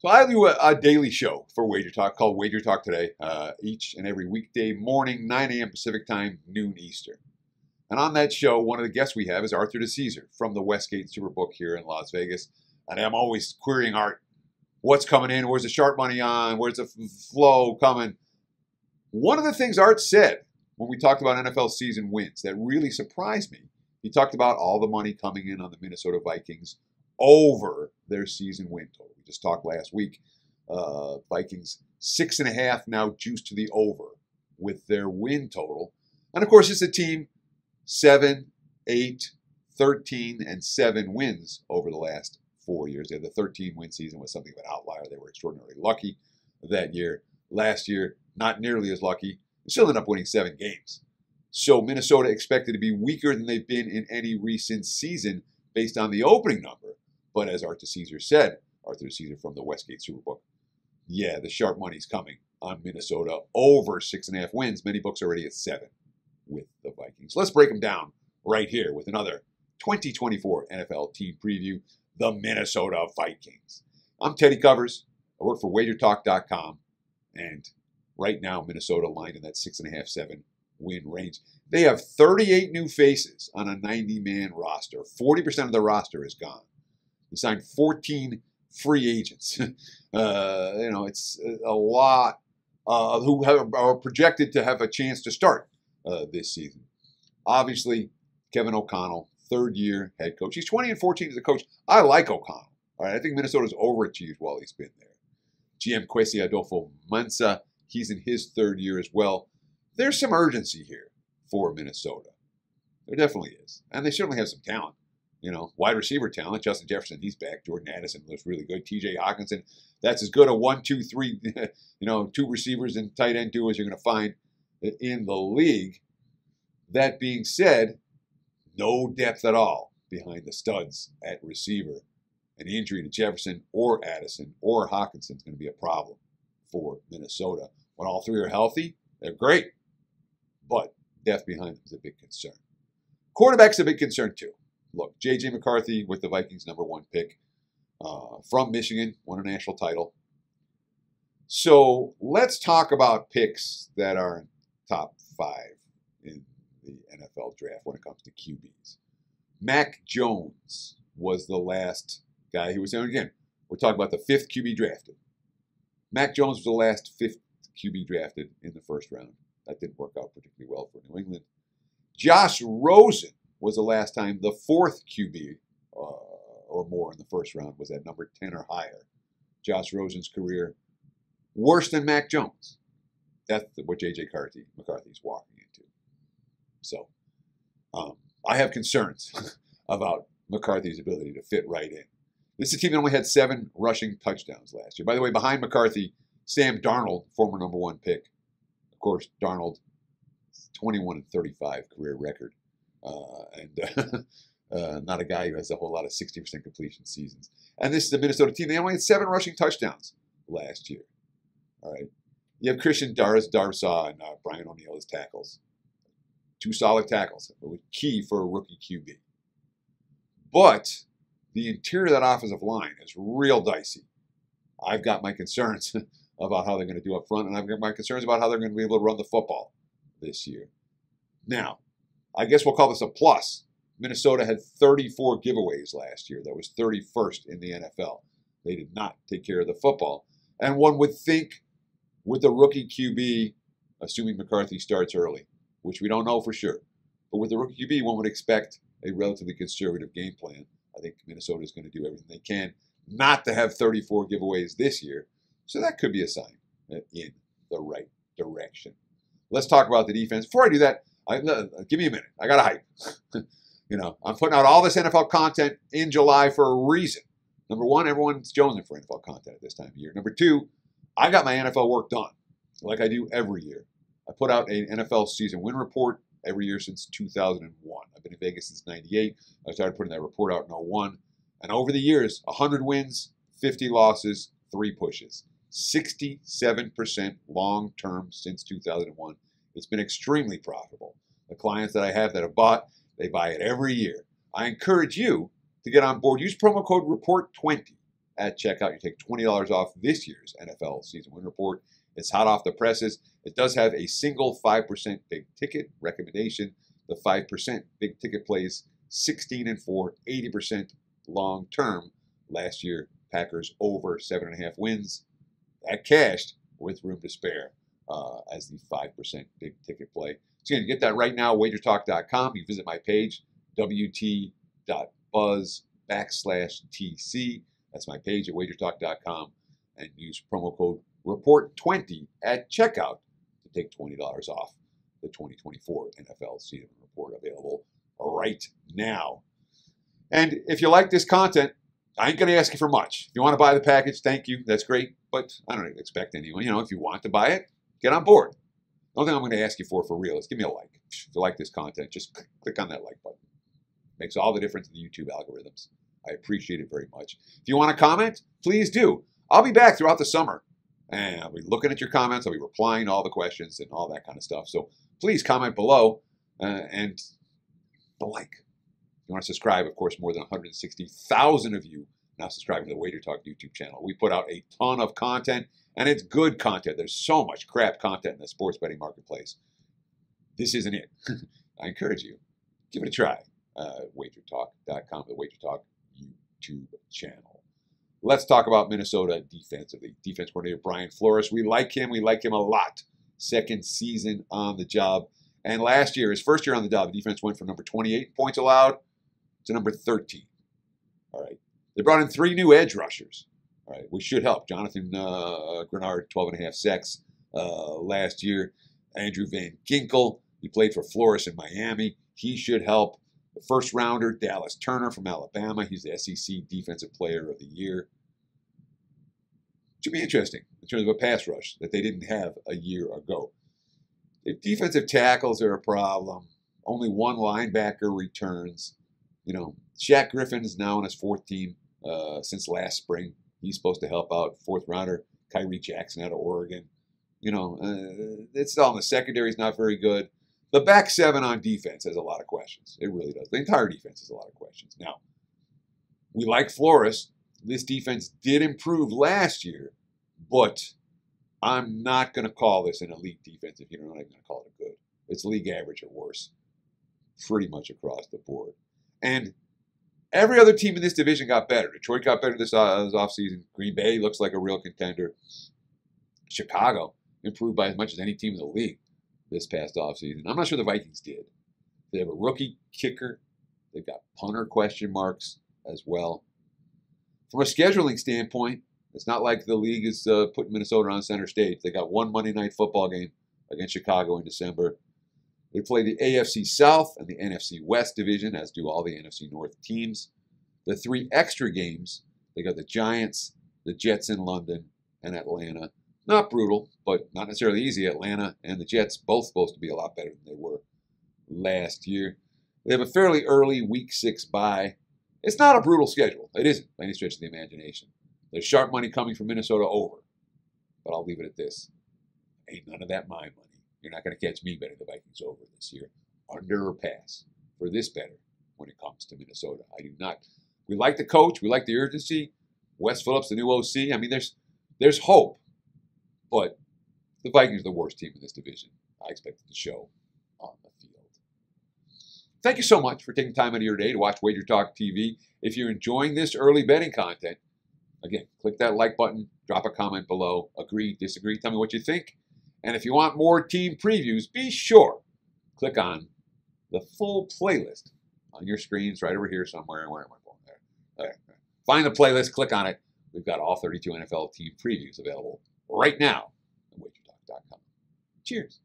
So I do a daily show for Wager Talk called Wager Talk Today, each and every weekday morning, 9 a.m. Pacific Time, noon Eastern. And on that show, one of the guests we have is Arthur DeCesar from the Westgate Superbook here in Las Vegas. And I'm always querying Art, what's coming in? Where's the sharp money on? Where's the flow coming? One of the things Art said when we talked about NFL season wins that really surprised me, he talked about all the money coming in on the Minnesota Vikings over their season win total. We just talked last week. Vikings 6.5 now juiced to the over with their win total. And of course, it's a team 7, 8, 13, and 7 wins over the last 4 years. They had the 13-win season was something of an outlier. They were extraordinarily lucky that year. Last year, not nearly as lucky. They still ended up winning 7 games. So Minnesota expected to be weaker than they've been in any recent season based on the opening number. But as Arthur DeCesar said, Arthur DeCesar from the Westgate Superbook, yeah, the sharp money's coming on Minnesota over 6.5 wins. Many books already at 7 with the Vikings. Let's break them down right here with another 2024 NFL team preview, the Minnesota Vikings. I'm Teddy Covers. I work for WagerTalk.com, and right now Minnesota lined in that 6.5, 7 win range. They have 38 new faces on a 90-man roster. 40% of the roster is gone. He signed 14 free agents. It's a lot who are projected to have a chance to start this season. Obviously, Kevin O'Connell, third-year head coach. He's 20-14 as a coach. I like O'Connell. All right, I think Minnesota's overachieved while he's been there. GM Kwesi Adolfo-Mensah, he's in his third year as well. There's some urgency here for Minnesota. There definitely is. And they certainly have some talent. Wide receiver talent. Justin Jefferson, he's back. Jordan Addison looks really good. TJ Hawkinson, that's as good a 1, 2, 3, 2 receivers and tight end duo as you're going to find in the league. That being said, no depth at all behind the studs at receiver. An injury to Jefferson or Addison or Hawkinson is going to be a problem for Minnesota. When all three are healthy, they're great. But depth behind them is a big concern. Quarterback's a big concern too. Look, J.J. McCarthy with the Vikings' #1 pick from Michigan, won a national title. So let's talk about picks that are top 5 in the NFL draft when it comes to QBs. Mac Jones was the last guy who was there. Again, we're talking about the 5th QB drafted. Mac Jones was the last 5th QB drafted in the first round. That didn't work out particularly well for New England. Josh Rosen was the last time the 4th QB or more in the first round was at number 10 or higher. Josh Rosen's career worse than Mac Jones. That's what J.J. McCarthy's walking into. So I have concerns about McCarthy's ability to fit right in. This is a team that only had 7 rushing touchdowns last year. By the way, behind McCarthy, Sam Darnold, former #1 pick. Of course, Darnold, 21-35 career record. Not a guy who has a whole lot of 60% completion seasons. And this is the Minnesota team. They only had 7 rushing touchdowns last year. All right. You have Christian Darrisaw and Brian O'Neill as tackles. 2 solid tackles. It was key for a rookie QB. But the interior of that offensive line is real dicey. I've got my concerns about how they're going to do up front, and I've got my concerns about how they're going to be able to run the football this year. Now, I guess we'll call this a plus. Minnesota had 34 giveaways last year. That was 31st in the NFL. They did not take care of the football. And one would think with the rookie QB, assuming McCarthy starts early, which we don't know for sure, but with the rookie QB, one would expect a relatively conservative game plan. I think Minnesota is going to do everything they can not to have 34 giveaways this year. So that could be a sign in the right direction. Let's talk about the defense. Before I do that, give me a minute. I got to hype. I'm putting out all this NFL content in July for a reason. Number 1, everyone's jonesing for NFL content at this time of year. Number 2, I got my NFL work done like I do every year. I put out an NFL season win report every year since 2001. I've been in Vegas since 98. I started putting that report out in 01. And over the years, 100 wins, 50 losses, 3 pushes. 67% long-term since 2001. It's been extremely profitable. The clients that I have that have bought, they buy it every year. I encourage you to get on board. Use promo code REPORT20 at checkout. You take $20 off this year's NFL season win report. It's hot off the presses. It does have a single 5% big ticket recommendation. The 5% big ticket plays 16-4, 80% long term. Last year, Packers over 7.5 wins. That cashed with room to spare as the 5% big ticket play. So you can get that right now, wagertalk.com. You visit my page, wt.buzz/TC. That's my page at wagertalk.com. And use promo code REPORT20 at checkout to take $20 off the 2024 NFL season report, available right now. And if you like this content, I ain't going to ask you for much. If you want to buy the package, thank you. That's great. But I don't expect anyone. If you want to buy it, get on board. The only thing I'm going to ask you for real is give me a like. If you like this content, just click on that like button. Makes all the difference in the YouTube algorithms. I appreciate it very much. If you want to comment, please do. I'll be back throughout the summer. And I'll be looking at your comments. I'll be replying to all the questions and all that kind of stuff. So please comment below and the like. If you want to subscribe, of course, more than 160,000 of you now subscribing to the Wager Talk YouTube channel. We put out a ton of content, and it's good content. There's so much crap content in the sports betting marketplace. This isn't it. I encourage you, give it a try. WagerTalk.com, the Wager Talk YouTube channel. Let's talk about Minnesota defensively. Defense coordinator Brian Flores. We like him. We like him a lot. Second season on the job. And last year, his first year on the job, the defense went from number 28 points allowed to number 13. All right. They brought in 3 new edge rushers. All right, which should help. Jonathan Grenard, 12.5 sacks last year. Andrew Van Ginkel, he played for Flores in Miami. He should help. The first rounder, Dallas Turner from Alabama. He's the SEC Defensive Player of the Year. Should be interesting in terms of a pass rush that they didn't have a year ago. The defensive tackles are a problem. Only 1 linebacker returns. Shaq Griffin's now on his 4th team since last spring. He's supposed to help out. 4th rounder, Kyrie Jackson out of Oregon. It's all in the secondary is not very good. The back 7 on defense has a lot of questions. It really does. The entire defense has a lot of questions. Now, we like Flores. This defense did improve last year, but I'm not going to call this an elite defense if you're not going to call it a good. It's league average or worse, pretty much across the board. And every other team in this division got better. Detroit got better this offseason. Green Bay looks like a real contender. Chicago improved by as much as any team in the league this past offseason. I'm not sure the Vikings did. They have a rookie kicker. They've got punter question marks as well. From a scheduling standpoint, it's not like the league is putting Minnesota on center stage. They got 1 Monday Night Football game against Chicago in December. They play the AFC South and the NFC West division, as do all the NFC North teams. The 3 extra games, they got the Giants, the Jets in London, and Atlanta. Not brutal, but not necessarily easy. Atlanta and the Jets both supposed to be a lot better than they were last year. They have a fairly early Week 6 bye. It's not a brutal schedule. It isn't by any stretch of the imagination. There's sharp money coming from Minnesota over. But I'll leave it at this. Ain't none of that my money. You're not going to catch me betting the Vikings over this year. Under or pass for this better when it comes to Minnesota. I do not. We like the coach. We like the urgency. Wes Phillips, the new OC. I mean, there's hope. But the Vikings are the worst team in this division. I expect it to show on the field. Thank you so much for taking time out of your day to watch Wager Talk TV. If you're enjoying this early betting content, again, click that like button, drop a comment below, agree, disagree, tell me what you think. And if you want more team previews, be sure click on the full playlist on your screens right over here somewhere. Where am I going? There. Find the playlist, click on it. We've got all 32 NFL team previews available right now on wagertalk.com. Cheers.